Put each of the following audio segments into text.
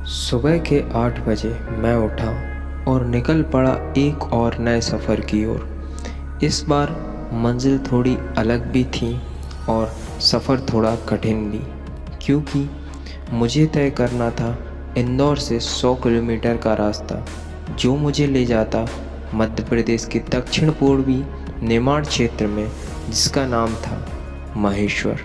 सुबह के 8 बजे मैं उठा और निकल पड़ा एक और नए सफ़र की ओर। इस बार मंजिल थोड़ी अलग भी थी और सफ़र थोड़ा कठिन भी, क्योंकि मुझे तय करना था इंदौर से 100 किलोमीटर का रास्ता, जो मुझे ले जाता मध्य प्रदेश के दक्षिण पूर्वी निमाड़ क्षेत्र में, जिसका नाम था महेश्वर।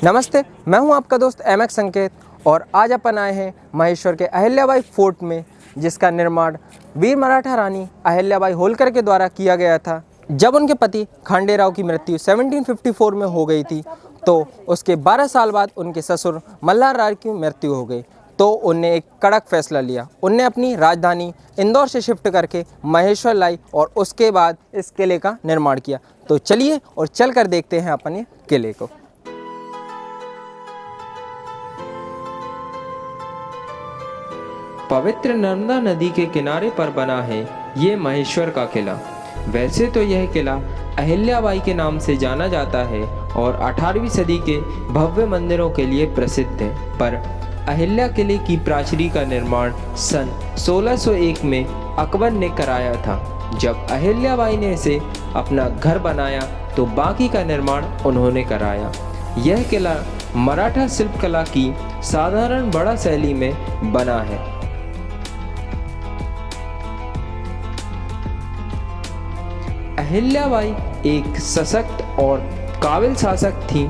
नमस्ते, मैं हूं आपका दोस्त एमएक्स संकेत और आज अपन आए हैं महेश्वर के अहिल्याबाई फोर्ट में, जिसका निर्माण वीर मराठा रानी अहिल्याबाई होलकर के द्वारा किया गया था। जब उनके पति खांडेराव की मृत्यु 1754 में हो गई थी, तो उसके 12 साल बाद उनके ससुर मल्हार राव की मृत्यु हो गई। तो उनने एक कड़क फैसला लिया। उनने अपनी राजधानी इंदौर से शिफ्ट करके महेश्वर लाई और उसके बाद इस किले का निर्माण किया। तो चलिए और चल कर देखते हैं अपन ये किले को। पवित्र नर्मदा नदी के किनारे पर बना है ये महेश्वर का किला। वैसे तो यह किला अहिल्याबाई के नाम से जाना जाता है और 18वीं सदी के भव्य मंदिरों के लिए प्रसिद्ध है, पर अहिल्या किले की प्राचीरी का निर्माण सन 1601 में अकबर ने कराया था। जब अहिल्याबाई ने इसे अपना घर बनाया तो बाकी का निर्माण उन्होंने कराया। यह किला मराठा शिल्पकला की साधारण बड़ा शैली में बना है। अहिल्याबाई एक सशक्त और काबिल शासक थीं।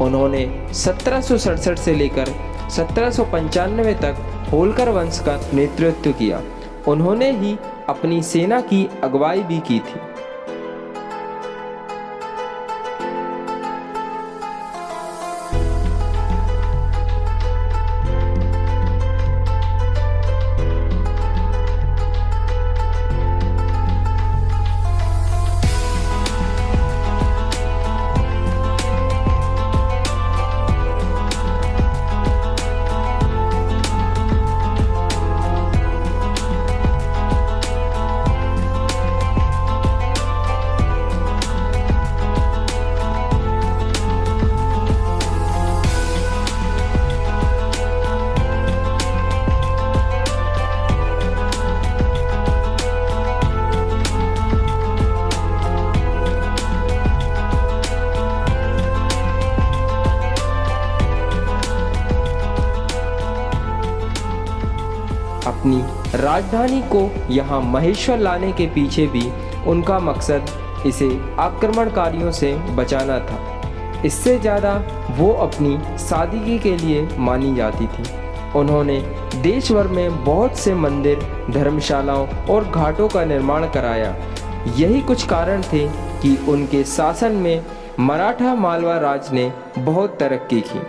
उन्होंने 1767 से लेकर 1795 तक होलकर वंश का नेतृत्व किया। उन्होंने ही अपनी सेना की अगुवाई भी की थी। अपनी राजधानी को यहाँ महेश्वर लाने के पीछे भी उनका मकसद इसे आक्रमणकारियों से बचाना था। इससे ज़्यादा वो अपनी सादगी के लिए मानी जाती थी। उन्होंने देश भर में बहुत से मंदिर, धर्मशालाओं और घाटों का निर्माण कराया। यही कुछ कारण थे कि उनके शासन में मराठा मालवा राज ने बहुत तरक्की की।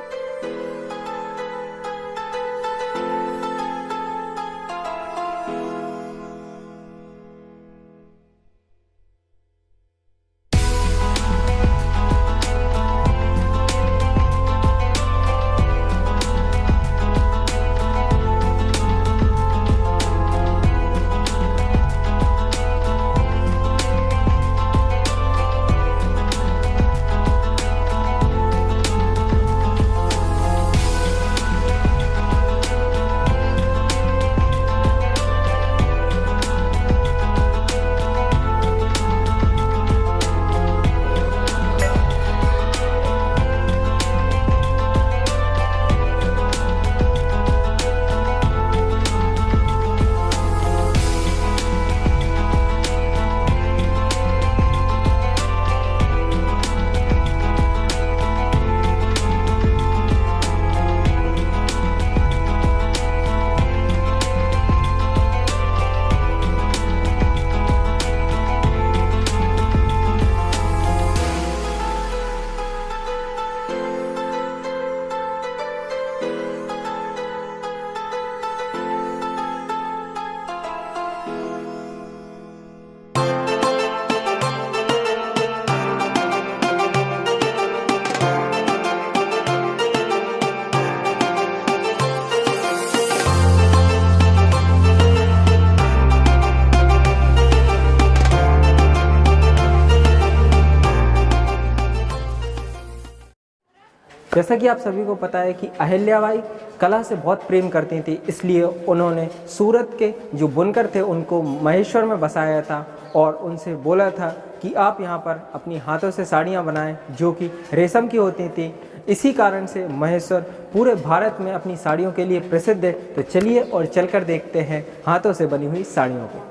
जैसा कि आप सभी को पता है कि अहिल्याबाई कला से बहुत प्रेम करती थी, इसलिए उन्होंने सूरत के जो बुनकर थे उनको महेश्वर में बसाया था और उनसे बोला था कि आप यहाँ पर अपनी हाथों से साड़ियाँ बनाएं जो कि रेशम की होती थी। इसी कारण से महेश्वर पूरे भारत में अपनी साड़ियों के लिए प्रसिद्ध है। तो चलिए और चलकर देखते हैं हाथों से बनी हुई साड़ियों को।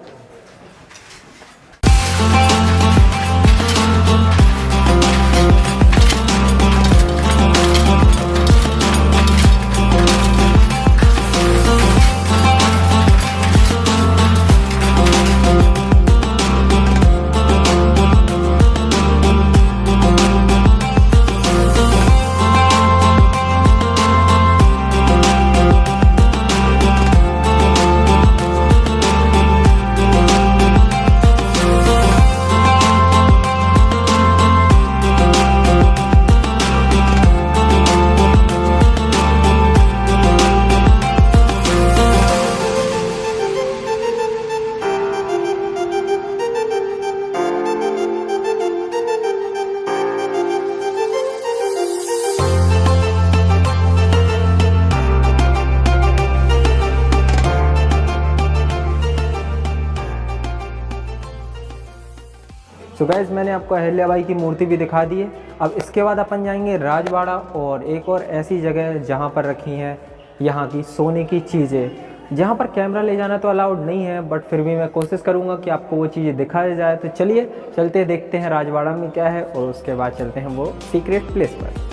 तो गाइस मैंने आपको अहिल्याबाई की मूर्ति भी दिखा दी है। अब इसके बाद अपन जाएंगे राजवाड़ा और एक और ऐसी जगह जहां पर रखी हैं यहाँ की सोने की चीज़ें। जहां पर कैमरा ले जाना तो अलाउड नहीं है, बट फिर भी मैं कोशिश करूंगा कि आपको वो चीज़ें दिखाया जाए। तो चलिए चलते देखते हैं राजवाड़ा में क्या है और उसके बाद चलते हैं वो सीक्रेट प्लेस पर।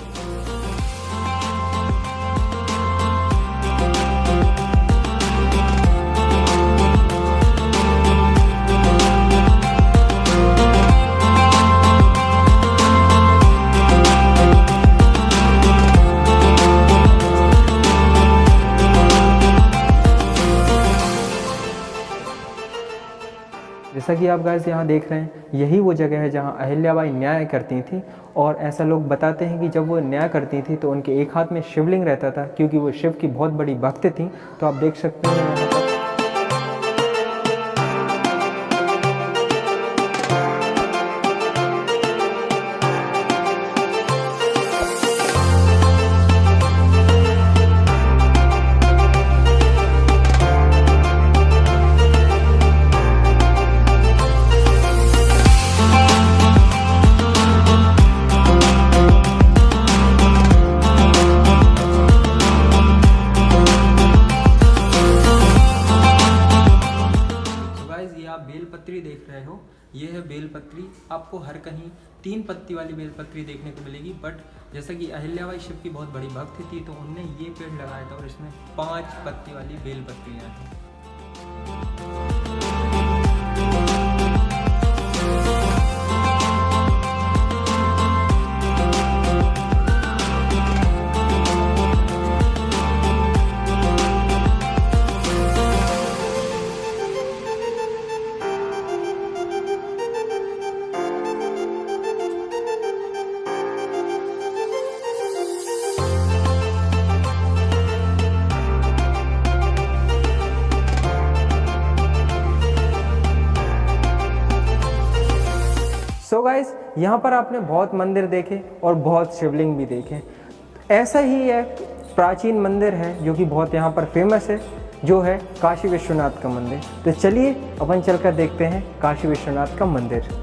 जैसा कि आप गाइस यहाँ देख रहे हैं, यही वो जगह है जहाँ अहिल्याबाई न्याय करती थी। और ऐसा लोग बताते हैं कि जब वो न्याय करती थी तो उनके एक हाथ में शिवलिंग रहता था, क्योंकि वो शिव की बहुत बड़ी भक्त थी। तो आप देख सकते हैं यहाँ पर बेलपत्री देख रहे हो, ये है बेलपत्री। आपको हर कहीं 3 पत्ती वाली बेलपत्री देखने को मिलेगी, बट जैसा कि अहिल्याबाई शिव की बहुत बड़ी भक्त थी तो उनने ये पेड़ लगाया था और इसमें 5 पत्ती वाली बेलपत्रियाँ हैं। सो गाइस, यहाँ पर आपने बहुत मंदिर देखे और बहुत शिवलिंग भी देखे। ऐसा ही एक प्राचीन मंदिर है जो कि बहुत यहाँ पर फेमस है, जो है काशी विश्वनाथ का मंदिर। तो चलिए अपन चलकर देखते हैं काशी विश्वनाथ का मंदिर।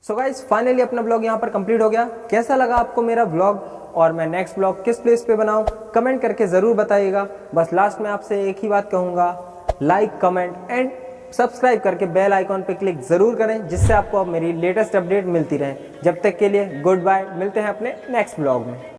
सो गाइस, फाइनली अपना ब्लॉग यहाँ पर कंप्लीट हो गया। कैसा लगा आपको मेरा ब्लॉग और मैं नेक्स्ट ब्लॉग किस प्लेस पे बनाऊँ, कमेंट करके ज़रूर बताइएगा। बस लास्ट में आपसे एक ही बात कहूँगा, लाइक, कमेंट एंड सब्सक्राइब करके बेल आइकॉन पे क्लिक ज़रूर करें, जिससे आपको अब मेरी लेटेस्ट अपडेट मिलती रहे। जब तक के लिए गुड बाय, मिलते हैं अपने नेक्स्ट ब्लॉग में।